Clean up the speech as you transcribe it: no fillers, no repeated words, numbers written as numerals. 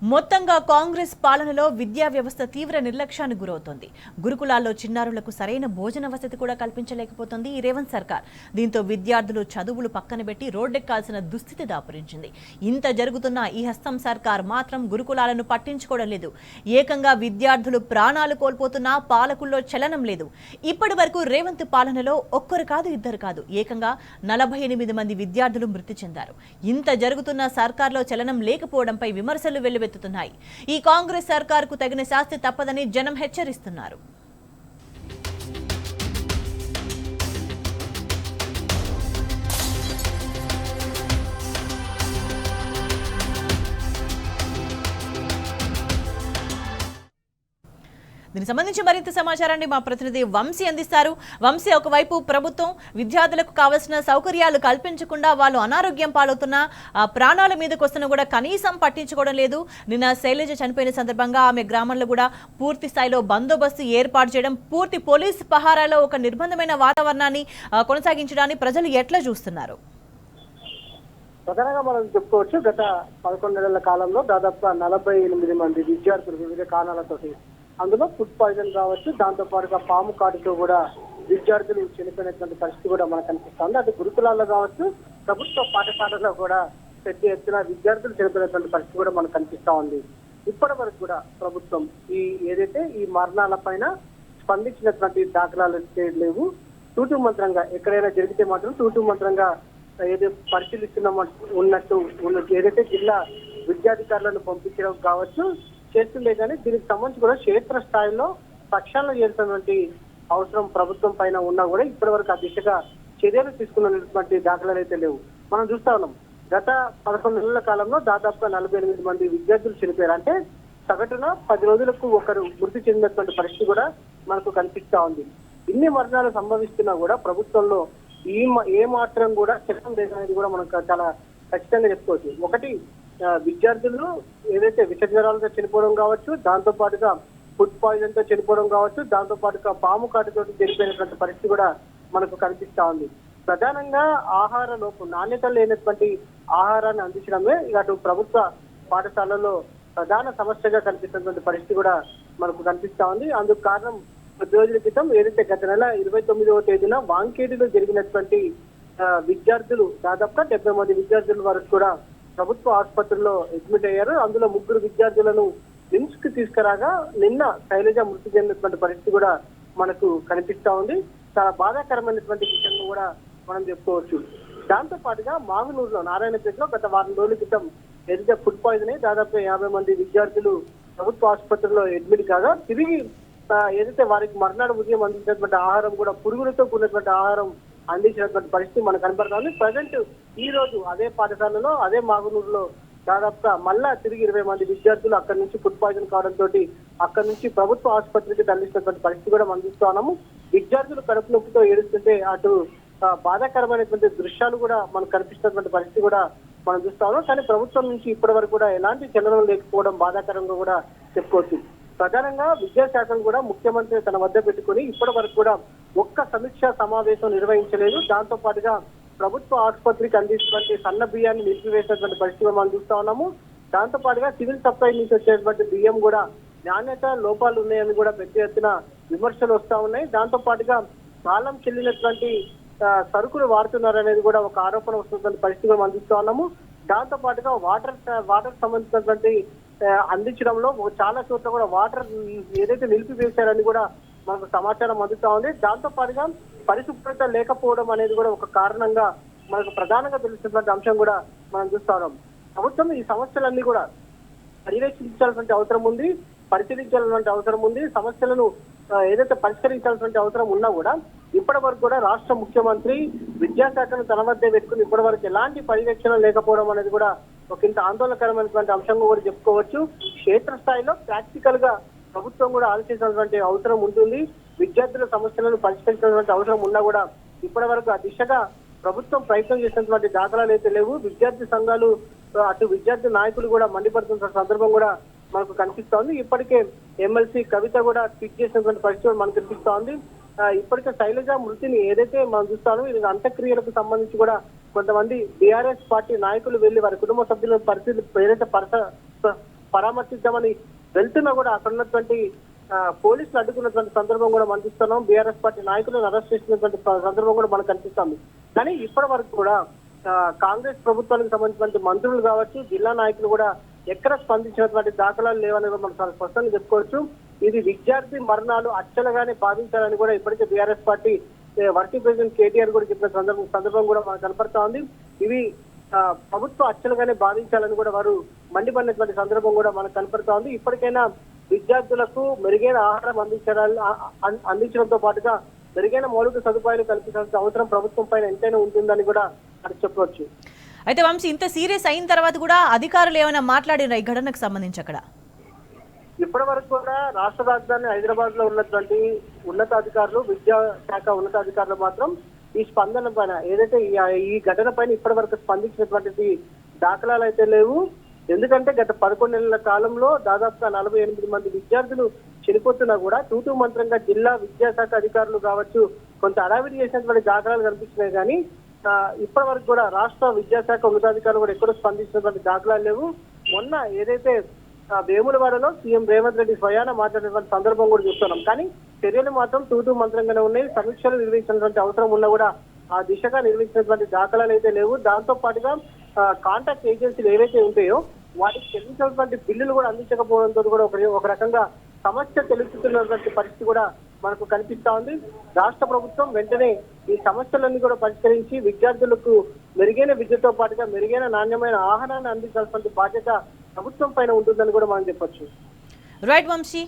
మొత్తంగా కాంగ్రెస్ పాలనలో విద్యా వ్యవస్థ తీవ్ర నిర్లక్ష్యానికి గురవుతోంది. గురుకులాల్లో చిన్నారులకు సరైన భోజన వసతి కూడా కల్పించలేకపోతుంది ఈ రేవంత్ సర్కార్. దీంతో విద్యార్థులు చదువులు పక్కన పెట్టి రోడ్డెక్కాల్సిన దుస్థితి దాపురించింది. ఇంత జరుగుతున్న ఈ హస్తం సర్కార్ మాత్రం గురుకులాలను పట్టించుకోవడం లేదు. ఏకంగా విద్యార్థులు ప్రాణాలు కోల్పోతున్నా పాలకుల్లో చలనం లేదు. ఇప్పటి వరకు రేవంత్ పాలనలో ఒక్కరు కాదు, ఇద్దరు కాదు, ఏకంగా 48 మంది విద్యార్థులు మృతి చెందారు. ఇంత జరుగుతున్న సర్కార్లో చలనం లేకపోవడంపై విమర్శలు వెల్లువెత్తుతున్నాయి. ఈ కాంగ్రెస్ సర్కార్కు తగిన శాస్తి తప్పదని జనం హెచ్చరిస్తున్నారు. దీనికి సంబంధించి మరింత సమాచారాన్ని మా ప్రతినిధి వంశీ అందిస్తారు. వంశీ, ఒకవైపు ప్రభుత్వం విద్యార్థులకు కావాల్సిన సౌకర్యాలు కల్పించకుండా వాళ్ళు అనారోగ్యం పాలవుతున్న ప్రాణాల మీదకి వస్తున్నా కూడా కనీసం పట్టించుకోవడం లేదు. నిన్న శైలజ చనిపోయిన సందర్భంగా ఆమె గ్రామంలో కూడా పూర్తి స్థాయిలో బందోబస్తు ఏర్పాటు చేయడం, పూర్తి పోలీస్ పహారాలో ఒక నిర్బంధమైన వాతావరణాన్ని కొనసాగించడాన్ని ప్రజలు ఎట్లా చూస్తున్నారు? ప్రధానంగా మనం చెప్పుకోవచ్చు, గత 11 నెలల కాలంలో దాదాపుగా 48 మంది విద్యార్థులు వివిధ కారణాలతోటి, అందులో ఫుడ్ పాయిజన్ కావచ్చు, దాంతో పాటుగా పాము కాటుతో కూడా విద్యార్థులు చనిపోయినటువంటి పరిస్థితి కూడా మనకు కనిపిస్తుంది. అటు గురుకులాల్లో కావచ్చు, ప్రభుత్వ పాఠశాలలో కూడా పెద్ద ఎత్తున విద్యార్థులు చనిపోయినటువంటి పరిస్థితి కూడా మనకు కనిపిస్తా ఉంది. ఇప్పటి వరకు కూడా ప్రభుత్వం ఏదైతే ఈ మరణాల పైన స్పందించినటువంటి దాఖలాలు లేవు. తూటు మంత్రంగా ఎక్కడైనా జరిగితే మాత్రం తూటు మంత్రంగా ఏదైతే ఉన్నట్టు ఏదైతే జిల్లా విద్యాధికారులను పంపించడం కావచ్చు చేస్తుండే, కానీ దీనికి సంబంధించి కూడా క్షేత్ర స్థాయిలో పక్షాలను చేసినటువంటి అవసరం ప్రభుత్వం పైన ఉన్నా కూడా ఇప్పటి వరకు ఆ దిశగా చర్యలు తీసుకున్నటువంటి దాఖలాలు అయితే లేవు. మనం చూస్తా ఉన్నాం, గత 11 నెలల కాలంలో దాదాపుగా 48 మంది విద్యార్థులు చనిపోయారు. అంటే సగటున 10 రోజులకు ఒకరు మృతి చెందినటువంటి పరిస్థితి కూడా మనకు కనిపిస్తా ఉంది. ఇన్ని మరణాలు సంభవిస్తున్నా కూడా ప్రభుత్వంలో ఏ మాత్రం కూడా చట్టం లేదనేది కూడా మనం చాలా ఖచ్చితంగా చెప్పుకోవచ్చు. ఒకటి, విద్యార్థులు ఏదైతే విషజ్వరాలతో చనిపోవడం కావచ్చు, దాంతో పాటుగా ఫుడ్ పాయిజన్ తో చనిపోవడం కావచ్చు, దాంతో పాటుగా పాము కాటుతో చనిపోయినటువంటి పరిస్థితి కూడా మనకు కనిపిస్తా ఉంది. ప్రధానంగా ఆహార లోపం, నాణ్యత లేనటువంటి ఆహారాన్ని అందించడమే అటు ప్రభుత్వ పాఠశాలలో ప్రధాన సమస్యగా కనిపిస్తున్నటువంటి పరిస్థితి కూడా మనకు కనిపిస్తా ఉంది. అందుకు కారణం, 10 రోజుల క్రితం ఏదైతే గత నెల 29వ తేదీన వాంకేడిలో జరిగినటువంటి విద్యార్థులు దాదాపుగా 70 మంది విద్యార్థుల వరకు కూడా ప్రభుత్వ ఆసుపత్రిలో అడ్మిట్ అయ్యారు. అందులో 3 విద్యార్థులను నిమ్స్ కి తీసుకురాగా నిన్న శైలజ మృతి చెందినటువంటి పరిస్థితి కూడా మనకు కనిపిస్తా ఉంది. చాలా బాధాకరమైనటువంటి విషయంగా కూడా మనం చెప్పుకోవచ్చు. దాంతో పాటుగా మాగునూరులో, నారాయణపేటలో గత వారం రోజుల క్రితం ఏదైతే ఫుడ్ పాయిజన్ అయ్యి దాదాపు 50 మంది విద్యార్థులు ప్రభుత్వ ఆసుపత్రిలో అడ్మిట్ కాగా తిరిగి ఏదైతే వారికి మర్నాడు ఉదయం అందించినటువంటి ఆహారం కూడా పురుగులతో కూడినటువంటి ఆహారం అందించినటువంటి పరిస్థితి మనకు కనబడుతుంది. ప్రజెంట్ ఈ రోజు అదే పాఠశాలలో, అదే మాగునూరులో దాదాపుగా మళ్ళా తిరిగి 20 మంది విద్యార్థులు అక్కడి నుంచి ఫుడ్ పాయిజన్ కావడంతో అక్కడి నుంచి ప్రభుత్వ ఆసుపత్రికి తరలిస్తున్నటువంటి పరిస్థితి కూడా మనం చూస్తున్నాము. విద్యార్థులు కడుపు నొప్పితో ఏడుస్తుంటే అటు బాధాకరమైనటువంటి దృశ్యాలు కూడా మనకు కనిపిస్తున్నటువంటి పరిస్థితి కూడా మనం చూస్తాము. కానీ ప్రభుత్వం నుంచి ఇప్పటి వరకు కూడా ఎలాంటి చలనం లేకపోవడం బాధాకరంగా కూడా చెప్పుకోవచ్చు. ప్రధానంగా విద్యాశాఖను కూడా ముఖ్యమంత్రి తన వద్ద పెట్టుకుని ఇప్పటి వరకు కూడా ఒక్క సమీక్షా సమావేశం నిర్వహించలేదు. దాంతో పాటుగా ప్రభుత్వ ఆసుపత్రికి అందిస్తున్నటువంటి సన్న బియ్యాన్ని నిలిపివేసినటువంటి పరిస్థితి మనం చూస్తా ఉన్నాము. దాంతో పాటుగా సివిల్ సప్లై నుంచి వచ్చేటువంటి బియ్యం కూడా నాణ్యత లోపాలు ఉన్నాయని కూడా పెద్ద ఎత్తున విమర్శలు వస్తా ఉన్నాయి. దాంతో పాటుగా కాలం చెల్లినటువంటి సరుకులు వాడుతున్నారనేది కూడా ఒక ఆరోపణ వస్తున్నటువంటి పరిస్థితి మనం చూస్తా ఉన్నాము. దాంతో పాటుగా వాటర్ సంబంధించినటువంటి అందించడంలో చాలా చోట్ల కూడా వాటర్ ఏదైతే నిలిపివేశారని కూడా మనకు సమాచారం అందుతా ఉంది. దాంతో పాటుగా పరిశుభ్రత లేకపోవడం అనేది కూడా ఒక కారణంగా మనకు ప్రధానంగా తెలుస్తున్నటువంటి అంశం కూడా మనం చూస్తా ఉన్నాం. ప్రభుత్వం ఈ సమస్యలన్నీ కూడా పర్యవేక్షించాల్సిన అవసరం ఉంది, పరిశీలించాల్సిన అవసరం ఉంది. సమస్యలను ఏదైతే పరిష్కరించాల్సిన అవసరం ఉన్నా కూడా ఇప్పటి వరకు కూడా రాష్ట్ర ముఖ్యమంత్రి విద్యాశాఖను తన వద్దే పెట్టుకుని ఇప్పటి వరకు ఎలాంటి పర్యవేక్షణ లేకపోవడం అనేది కూడా ఒక ఇంత ఆందోళనకరమైనటువంటి అంశంగా కూడా చెప్పుకోవచ్చు. క్షేత్రస్థాయిలో ప్రాక్టికల్ గా ప్రభుత్వం కూడా ఆలోచించాల్సినటువంటి అవసరం ఉంటుంది. విద్యార్థుల సమస్యలను పరిష్కరించాల్సిన అవసరం ఉన్నా కూడా ఇప్పటి వరకు ఆ దిశగా ప్రభుత్వం ప్రయత్నం చేసినటువంటి దాఖలాలు అయితే లేవు. విద్యార్థి సంఘాలు, అటు విద్యార్థి నాయకులు కూడా మండిపడుతున్న సందర్భం కూడా మనకు కనిపిస్తా ఉంది. ఇప్పటికే ఎమ్మెల్సీ కవిత కూడా ట్వీట్ చేసినటువంటి పరిస్థితి మనకు కనిపిస్తా ఉంది. ఇప్పటికే శైలజ మృతిని ఏదైతే మనం చూస్తామో ఇది అంత్యక్రియలకు సంబంధించి కూడా కొంతమంది బీఆర్ఎస్ పార్టీ నాయకులు వెళ్లి వారి కుటుంబ సభ్యుల పరిస్థితి ఏదైతే పరామర్శిద్దామని వెళ్తున్నా కూడా అక్కడ ఉన్నటువంటి పోలీసులు అడ్డుకున్నటువంటి సందర్భం కూడా మనం చూస్తున్నాం. బీఆర్ఎస్ పార్టీ నాయకులను అరెస్ట్ చేసినటువంటి సందర్భం కూడా మనకు కనిపిస్తుంది. కానీ ఇప్పటి వరకు కూడా కాంగ్రెస్ ప్రభుత్వానికి సంబంధించినటువంటి మంత్రులు కావచ్చు, జిల్లా నాయకులు కూడా ఎక్కడ స్పందించినటువంటి దాఖలాలు లేవని మనం చాలా స్పష్టంగా చెప్పుకోవచ్చు. ఇది విద్యార్థి మరణాలు అచ్చలుగానే భావించాలని కూడా ఇప్పటికే BRS party working president KTR కూడా చెప్పిన సందర్భం కూడా మనకు కనపడతా ఉంది. ఇవి ప్రభుత్వ అచ్చలుగానే భావించాలని కూడా వారు మండిపడినటువంటి సందర్భం కూడా మనకు కనపడతా ఉంది. ఇప్పటికైనా విద్యార్థులకు మెరుగైన ఆహారం అందించడంతో పాటుగా మెరుగైన మౌలిక సదుపాయాలు కల్పించాల్సిన అవసరం ప్రభుత్వం పైన ఎంతైనా ఉంటుందని కూడా అది చెప్పవచ్చు. అయితే వంశీ, ఇంత సీరియస్ అయిన తర్వాత కూడా అధికారులు ఏమైనా మాట్లాడిన ఈ ఘటనకు సంబంధించి అక్కడ? ఇప్పటి వరకు కూడా రాష్ట్ర రాజధాని హైదరాబాద్ లో ఉన్నటువంటి ఉన్నతాధికారులు, విద్యాశాఖ ఉన్నతాధికారులు మాత్రం ఈ స్పందన పైన ఏదైతే ఈ ఘటన పైన ఇప్పటి వరకు స్పందించినటువంటి దాఖలాలు అయితే లేవు. ఎందుకంటే గత 11 నెలల కాలంలో దాదాపుగా 48 మంది విద్యార్థులు చనిపోతున్నా కూడా తూతూ మంత్రంగా జిల్లా విద్యాశాఖ అధికారులు కావచ్చు కొంత అడావిడి చేసినటువంటి దాఖలాలు కనిపిస్తున్నాయి. కానీ ఇప్పటి వరకు కూడా రాష్ట్ర విద్యాశాఖ ఉన్నతాధికారులు కూడా ఎక్కడో స్పందించినటువంటి దాఖలాలు లేవు. మొన్న ఏదైతే వేములవాడలో సీఎం రేవంత్ రెడ్డి స్వయాన మాట్లాడినటువంటి సందర్భం కూడా చూస్తున్నాం. కానీ చర్యలు మాత్రం తూతూ మంత్రంగానే ఉన్నాయి. సమీక్షలు నిర్వహించినటువంటి అవసరం ఉన్నా కూడా ఆ దిశగా నిర్వహించినటువంటి దాఖలాలు అయితే లేవు. దాంతో పాటుగా కాంటాక్ట్ ఏజెన్సీలు ఏవైతే ఉంటాయో వాటికి చెల్లించినటువంటి బిల్లులు కూడా అందించకపోవడంతో కూడా ఒక రకంగా సమస్య తెలుస్తున్నటువంటి పరిస్థితి కూడా మనకు కనిపిస్తా ఉంది. రాష్ట్ర ప్రభుత్వం వెంటనే ఈ సమస్యలన్నీ కూడా పరిష్కరించి విద్యార్థులకు మెరుగైన విద్యతో పాటుగా మెరుగైన నాణ్యమైన ఆహారాన్ని అందించాల్సిన బాధ్యత ప్రభుత్వం పైన ఉంటుందని కూడా మనం చెప్పొచ్చు. రైట్ వంశీ.